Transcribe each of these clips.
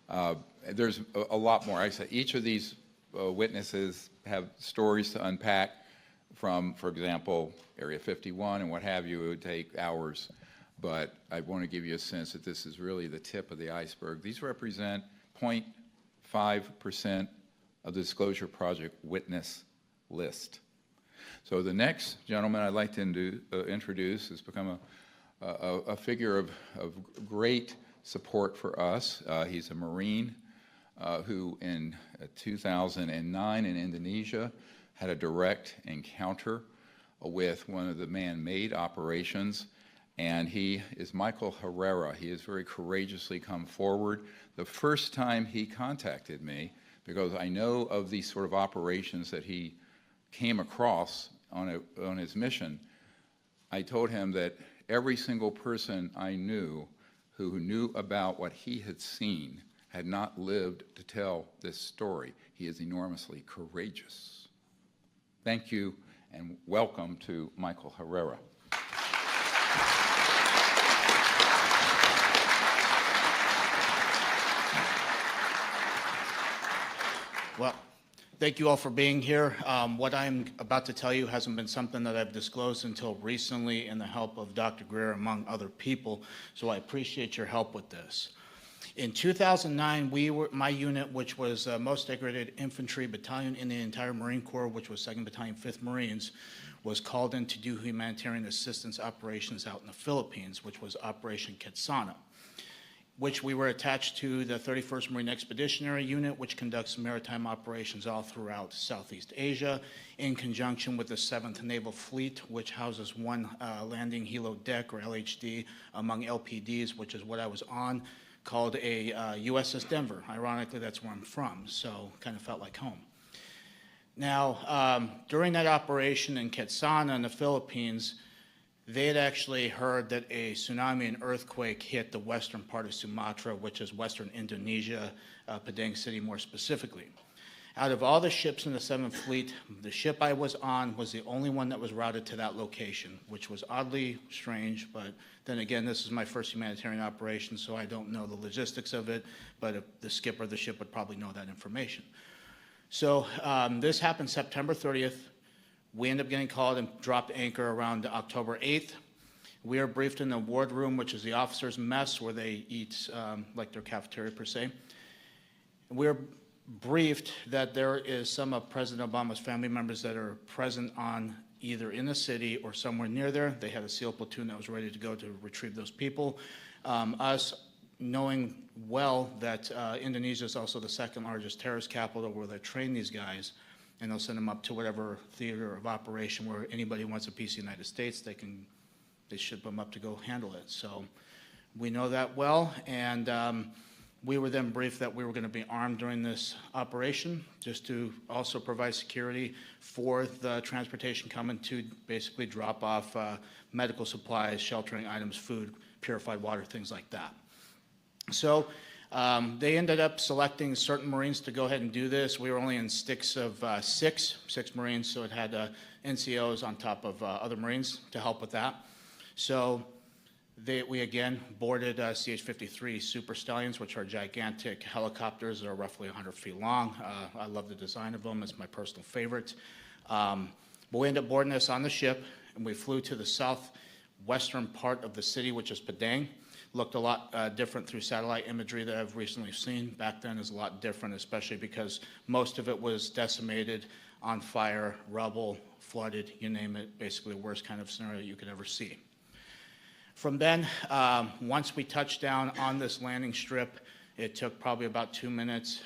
There's a lot more. I said each of these witnesses have stories to unpack from, for example, Area 51 and what have you. It would take hours, but I want to give you a sense that this is really the tip of the iceberg. These represent 0.5% of the Disclosure Project witness list. So the next gentleman I'd like to introduce has become a figure of great support for us. He's a Marine who in 2009 in Indonesia had a direct encounter with one of the man-made operations, and he is Michael Herrera. He has very courageously come forward. The first time he contacted me, because I know of these sort of operations that he came across on his mission, I told him that every single person I knew who knew about what he had seen had not lived to tell this story. He is enormously courageous. Thank you, and welcome to Michael Herrera. Well, thank you all for being here. What I'm about to tell you hasn't been something that I've disclosed until recently in the help of Dr. Greer, among other people, so I appreciate your help with this. In 2009, my unit, which was most decorated infantry battalion in the entire Marine Corps, which was 2nd Battalion, 5th Marines, was called in to do humanitarian assistance operations out in the Philippines, which was Operation Quetzana, which we were attached to the 31st Marine Expeditionary Unit, which conducts maritime operations all throughout Southeast Asia, in conjunction with the 7th Naval Fleet, which houses one landing helo deck, or LHD, among LPDs, which is what I was on, called a USS Denver. Ironically, that's where I'm from, so kind of felt like home. Now, during that operation in Quetzana in the Philippines, they had actually heard that a tsunami and earthquake hit the western part of Sumatra, which is western Indonesia, Padang City more specifically. Out of all the ships in the 7th Fleet, the ship I was on was the only one that was routed to that location, which was oddly strange, but then again, this is my first humanitarian operation, so I don't know the logistics of it, but the skipper of the ship would probably know that information. So this happened September 30th. We ended up getting called and dropped anchor around October 8th. We are briefed in the ward room, which is the officers' mess, where they eat like their cafeteria per se. We're briefed that there is some of President Obama's family members that are present on either in the city or somewhere near there. They had a SEAL platoon that was ready to go to retrieve those people. Us knowing well that Indonesia is also the 2nd largest terrorist capital where they train these guys, and they'll send them up to whatever theater of operation where anybody wants a piece of the United States, they ship them up to go handle it. So we know that well, and we were then briefed that we were going to be armed during this operation, just to also provide security for the transportation coming to basically drop off medical supplies, sheltering items, food, purified water, things like that. So they ended up selecting certain Marines to go ahead and do this. We were only in sticks of six Marines, so it had NCOs on top of other Marines to help with that. So we again boarded CH-53 Super Stallions, which are gigantic helicopters that are roughly 100 feet long. I love the design of them. It's my personal favorite. But we ended up boarding this on the ship, and we flew to the southwestern part of the city, which is Padang. Looked a lot different through satellite imagery that I've recently seen. Back then is a lot different, especially because most of it was decimated, on fire, rubble, flooded, you name it, basically the worst kind of scenario you could ever see. From then, once we touched down on this landing strip, it took probably about 2 minutes.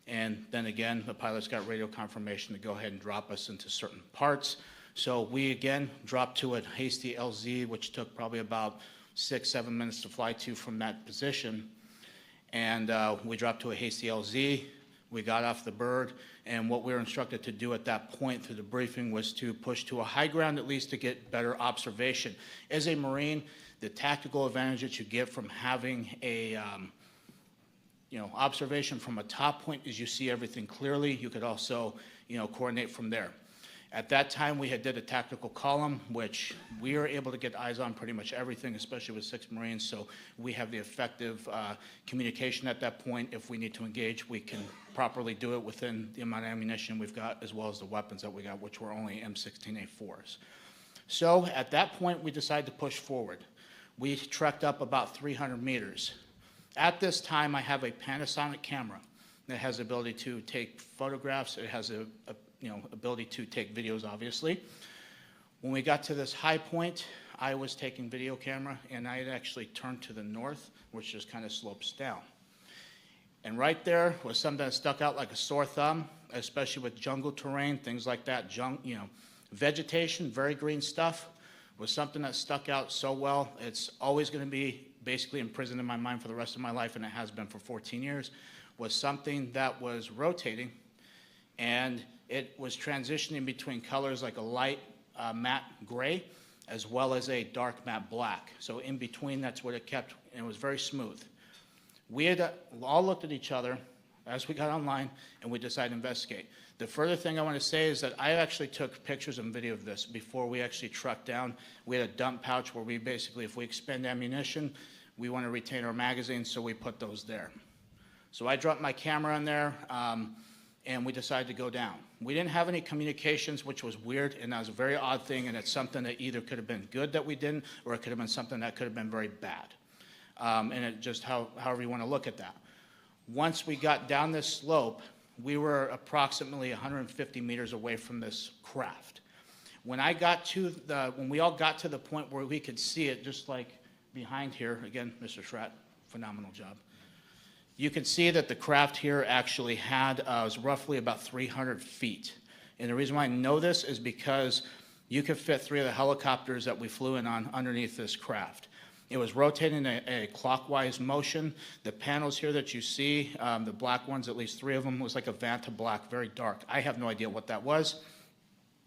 And then again, the pilots got radio confirmation to go ahead and drop us into certain parts. So we again dropped to a hasty LZ, which took probably about 6-7 minutes to fly to from that position. And we dropped to a hasty LZ. We got off the bird, and what we were instructed to do at that point through the briefing was to push to a high ground at least to get better observation. As a Marine, the tactical advantage that you get from having a observation from a top point is you see everything clearly. You could also coordinate from there. At that time, we had did a tactical column, which we were able to get eyes on pretty much everything, especially with 6 Marines, so we have the effective communication at that point. If we need to engage, we can properly do it within the amount of ammunition we've got, as well as the weapons that we got, which were only M16A4s. So at that point, we decided to push forward. We trekked up about 300 meters. At this time, I have a Panasonic camera that has the ability to take photographs. It has a ability to take videos, obviously. When we got to this high point, I was taking video camera, and I had actually turned to the north, which just kind of slopes down. And right there was something that stuck out like a sore thumb, especially with jungle terrain, things like that. Vegetation, very green stuff, was something that stuck out so well. It's always going to be basically imprisoned in my mind for the rest of my life, and it has been for 14 years, was something that was rotating, and it was transitioning between colors like a light matte gray as well as a dark matte black. So in between, that's what it kept, and it was very smooth. We had all looked at each other as we got online, and we decided to investigate. The further thing I want to say is that I actually took pictures and video of this before we actually trucked down. We had a dump pouch where we basically, if we expend ammunition, we want to retain our magazines, so we put those there. So I dropped my camera in there, and we decided to go down. We didn't have any communications, which was weird, and that was a very odd thing, and it's something that either could have been good that we didn't, or it could have been something that could have been very bad. And it just however you want to look at that. Once we got down this slope, we were approximately 150 meters away from this craft. When we all got to the point where we could see it, just like behind here, again, Mr. Schratt, phenomenal job. You can see that the craft here actually was roughly about 300 feet. And the reason why I know this is because you could fit 3 of the helicopters that we flew in on underneath this craft. It was rotating in a clockwise motion. The panels here that you see, the black ones, at least 3 of them, was like a Vanta black, very dark. I have no idea what that was.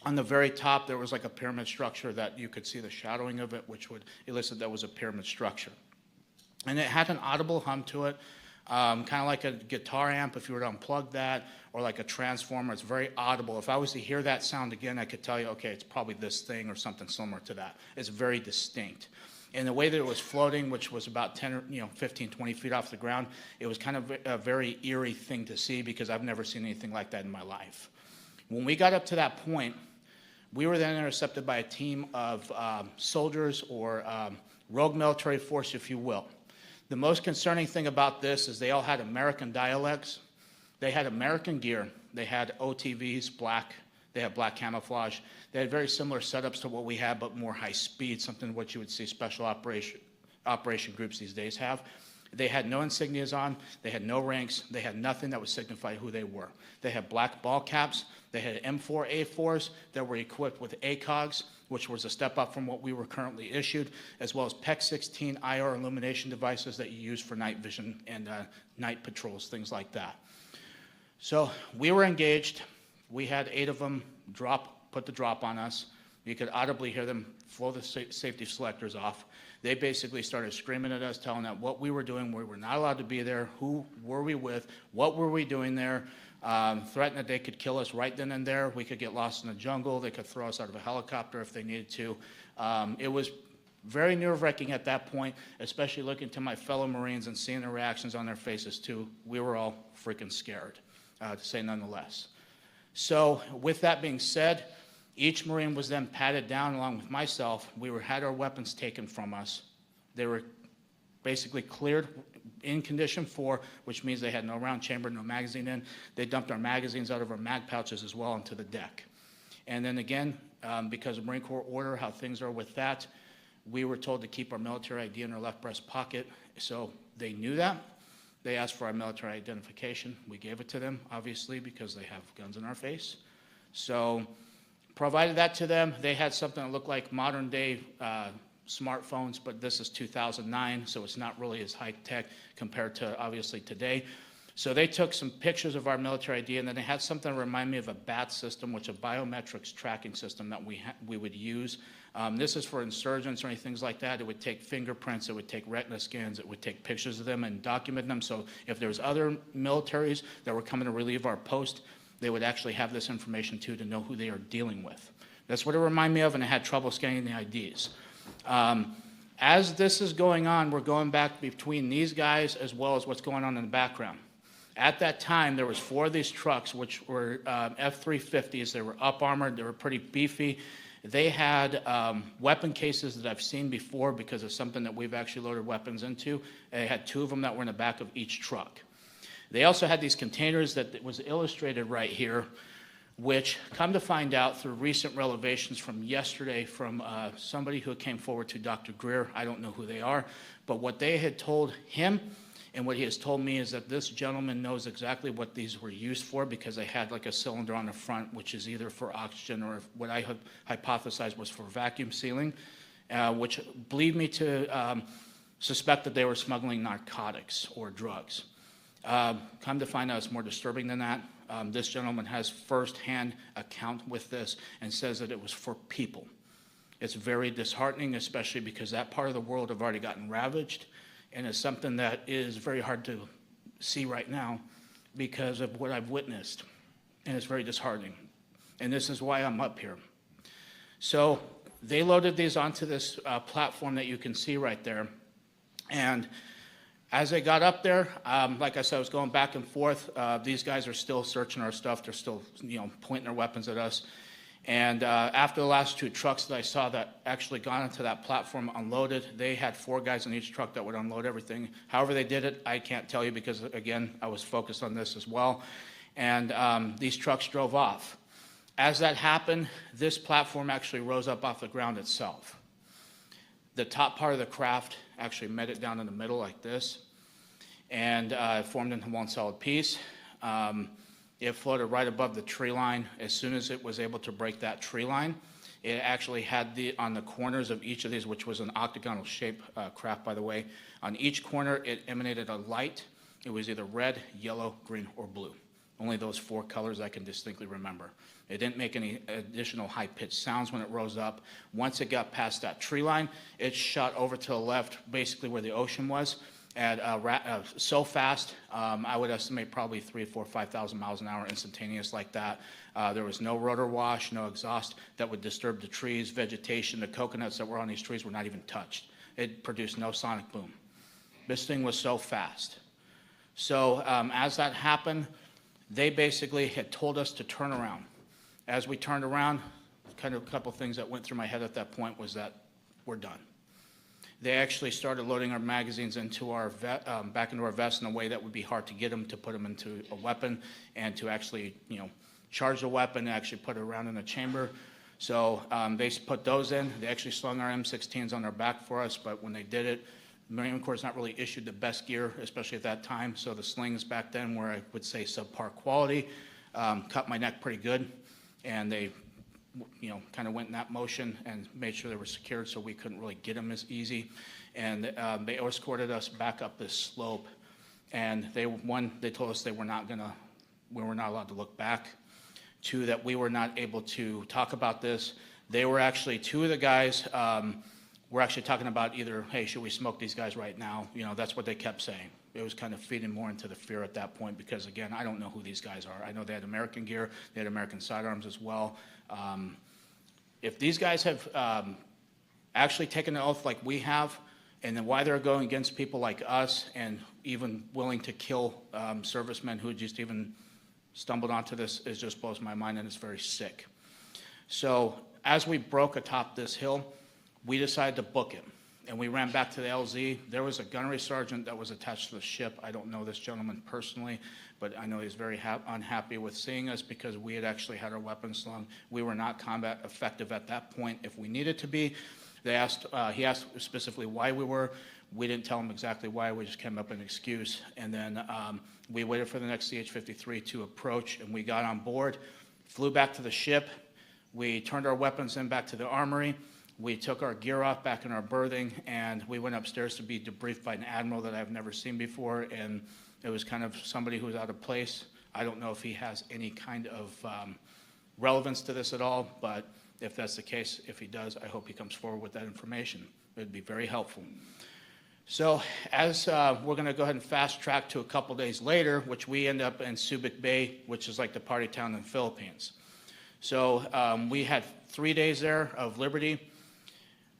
On the very top, there was like a pyramid structure that you could see the shadowing of it, which would elicit that was a pyramid structure. And it had an audible hum to it, kind of like a guitar amp if you were to unplug that, or like a transformer. It's very audible. If I was to hear that sound again, I could tell you, okay, it's probably this thing or something similar to that. It's very distinct. And the way that it was floating, which was about 15, 20 feet off the ground, it was kind of a very eerie thing to see because I've never seen anything like that in my life. When we got up to that point, we were then intercepted by a team of soldiers or rogue military force, if you will. The most concerning thing about this is they all had American dialects. They had American gear. They had OTVs, black. They had black camouflage. They had very similar setups to what we have, but more high speed, something what you would see special operation groups these days have. They had no insignias on. They had no ranks. They had nothing that would signify who they were. They had black ball caps. They had M4A4s that were equipped with ACOGs, which was a step up from what we were currently issued, as well as PEC-16 IR illumination devices that you use for night vision and night patrols, things like that. So we were engaged. We had 8 of them put the drop on us. You could audibly hear them blow the safety selectors off. They basically started screaming at us, telling us what we were doing, we were not allowed to be there, who were we with, what were we doing there, threatened that they could kill us right then and there. We could get lost in the jungle. They could throw us out of a helicopter if they needed to. It was very nerve-wracking at that point, especially looking to my fellow Marines and seeing the reactions on their faces too. We were all freaking scared, to say none the less. So with that being said, each Marine was then patted down along with myself. We had our weapons taken from us. They were basically cleared in condition 4, which means they had no round chamber, no magazine in. They dumped our magazines out of our mag pouches as well into the deck. And then again, because of Marine Corps order, how things are with that, we were told to keep our military ID in our left breast pocket. So they knew that. They asked for our military identification. We gave it to them, obviously, because they have guns in our face. So provided that to them. They had something that looked like modern day smartphones, but this is 2009, so it's not really as high tech compared to obviously today. So they took some pictures of our military ID, and then they had something that reminded me of a BAT system, which is a biometrics tracking system that we would use. This is for insurgents or anything like that. It would take fingerprints, it would take retina scans, it would take pictures of them and document them. So if there was other militaries that were coming to relieve our post, they would actually have this information too to know who they are dealing with. That's what it reminded me of, and I had trouble scanning the IDs. As this is going on, we're going back between these guys as well as what's going on in the background. At that time, there was 4 of these trucks, which were F-350s. They were up-armored. They were pretty beefy. They had weapon cases that I've seen before because of something that we've actually loaded weapons into. They had 2 of them that were in the back of each truck. They also had these containers that was illustrated right here, which come to find out through recent revelations from yesterday from somebody who came forward to Dr. Greer. I don't know who they are, but what they had told him and what he has told me is that this gentleman knows exactly what these were used for because they had like a cylinder on the front, which is either for oxygen or what I hypothesized was for vacuum sealing, which lead me to suspect that they were smuggling narcotics or drugs. Come to find out it's more disturbing than that. This gentleman has firsthand account with this and says that it was for people. It's very disheartening, especially because that part of the world have already gotten ravaged, and it's something that is very hard to see right now because of what I've witnessed, and it's very disheartening. And this is why I'm up here. So they loaded these onto this platform that you can see right there, and as they got up there, like I said, I was going back and forth. These guys are still searching our stuff. They're still, pointing their weapons at us. And after the last 2 trucks that I saw that actually got onto that platform unloaded, they had 4 guys in each truck that would unload everything. However they did it, I can't tell you because, again, I was focused on this as well. And these trucks drove off. As that happened, this platform actually rose up off the ground itself. The top part of the craft actually met it down in the middle like this, and it formed into one solid piece. It floated right above the tree line. As soon as it was able to break that tree line, it actually had on the corners of each of these, which was an octagonal shape craft, by the way, on each corner it emanated a light. It was either red, yellow, green, or blue. Only those 4 colors I can distinctly remember. It didn't make any additional high-pitched sounds when it rose up. Once it got past that tree line, it shot over to the left, basically where the ocean was, at so fast, I would estimate probably 3,000, 4,000, 5,000 miles an hour instantaneous like that. There was no rotor wash, no exhaust that would disturb the trees, vegetation. The coconuts that were on these trees were not even touched. It produced no sonic boom. This thing was so fast. So as that happened, they basically had told us to turn around. As we turned around, kind of a couple things that went through my head at that point was that we're done. They actually started loading our magazines into our back into our vests in a way that would be hard to get them to put them into a weapon and to actually, charge the weapon and actually put it around in a chamber. So they put those in. They actually slung our M16s on their back for us, but when they did it, the Marine Corps has not really issued the best gear, especially at that time. So the slings back then were, I would say, subpar quality, cut my neck pretty good, and they kind of went in that motion and made sure they were secured so we couldn't really get them as easy. And they escorted us back up this slope. And they told us we were not allowed to look back. 2, that we were not able to talk about this. They were actually, 2 of the guys were actually talking about either, hey, should we smoke these guys right now? That's what they kept saying. It was kind of feeding more into the fear at that point because, again, I don't know who these guys are. I know they had American gear. They had American sidearms as well. If these guys have actually taken an oath like we have, and then why they're going against people like us and even willing to kill servicemen who just even stumbled onto this, it just blows my mind, and it's very sick. So as we broke atop this hill, we decided to book it. And we ran back to the LZ. There was a gunnery sergeant that was attached to the ship. I don't know this gentleman personally, but I know he's very unhappy with seeing us because we had actually had our weapons slung. We were not combat effective at that point if we needed to be. He asked specifically why we were. We didn't tell him exactly why. We just came up with an excuse. And then we waited for the next CH-53 to approach, and we got on board, flew back to the ship. We turned our weapons in back to the armory. We took our gear off back in our berthing, and we went upstairs to be debriefed by an admiral that I've never seen before, and it was kind of somebody who was out of place. I don't know if he has any kind of relevance to this at all, but if that's the case, if he does, I hope he comes forward with that information. It would be very helpful. So as we're going to go ahead and fast track to a couple days later, which we end up in Subic Bay, which is like the party town in the Philippines. So we had 3 days there of liberty.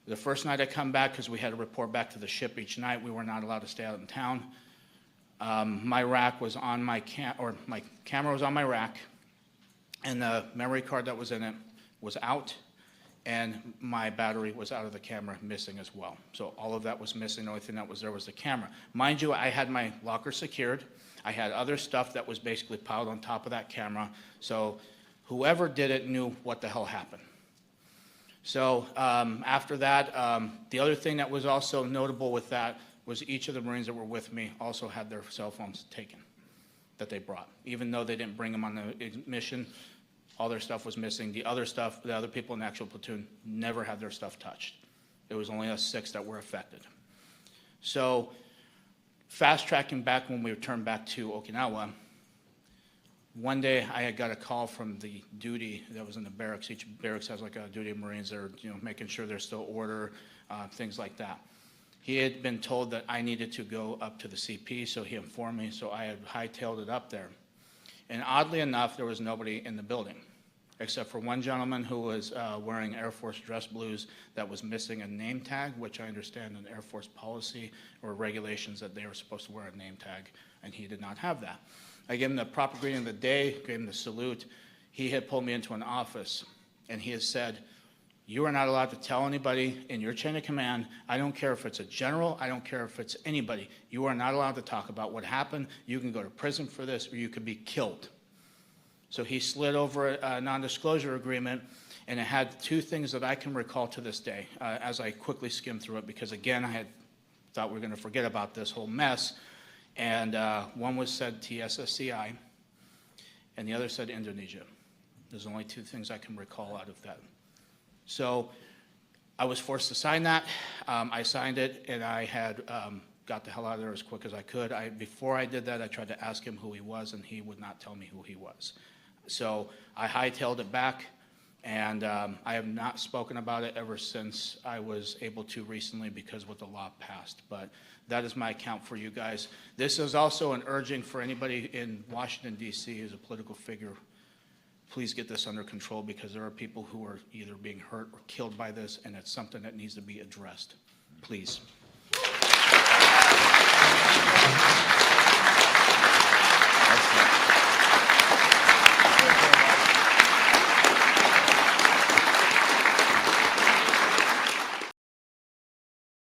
The first night I come back, because we had to report back to the ship each night, we were not allowed to stay out in town. My rack was on my camera was on my rack, and the memory card that was in it was out, and my battery was out of the camera, missing as well. So all of that was missing. The only thing that was there was the camera. Mind you, I had my locker secured. I had other stuff that was basically piled on top of that camera. So whoever did it knew what the hell happened. So after that, the other thing that was also notable with that was each of the Marines that were with me also had their cell phones taken that they brought. Even though they didn't bring them on the mission, all their stuff was missing. The other stuff, the other people in the actual platoon never had their stuff touched. It was only us 6 that were affected. So fast tracking back when we returned back to Okinawa, one day I had got a call from the duty that was in the barracks. Each barracks has like a duty of Marines that are, making sure there's still order, things like that. He had been told that I needed to go up to the CP, so he informed me, so I had hightailed it up there. And oddly enough, there was nobody in the building, except for one gentleman who was wearing Air Force dress blues that was missing a name tag, which I understand in Air Force policy or regulations that they were supposed to wear a name tag, and he did not have that. I gave him the proper greeting of the day, gave him the salute. He had pulled me into an office, and he had said, "You are not allowed to tell anybody in your chain of command. I don't care if it's a general. I don't care if it's anybody. You are not allowed to talk about what happened. You can go to prison for this, or you could be killed." So he slid over a non-disclosure agreement, and it had 2 things that I can recall to this day as I quickly skimmed through it, because again, I had thought we were going to forget about this whole mess. And one was said TSSCI, and the other said Indonesia. There's only 2 things I can recall out of that. So I was forced to sign that. I signed it, and I had got the hell out of there as quick as I could. Before I did that, I tried to ask him who he was, and he would not tell me who he was. So I hightailed it back, and I have not spoken about it ever since I was able to recently, because what the law passed. But that is my account for you guys. This is also an urging for anybody in Washington, D.C. as a political figure. Please get this under control, because there are people who are either being hurt or killed by this, and it's something that needs to be addressed. Please.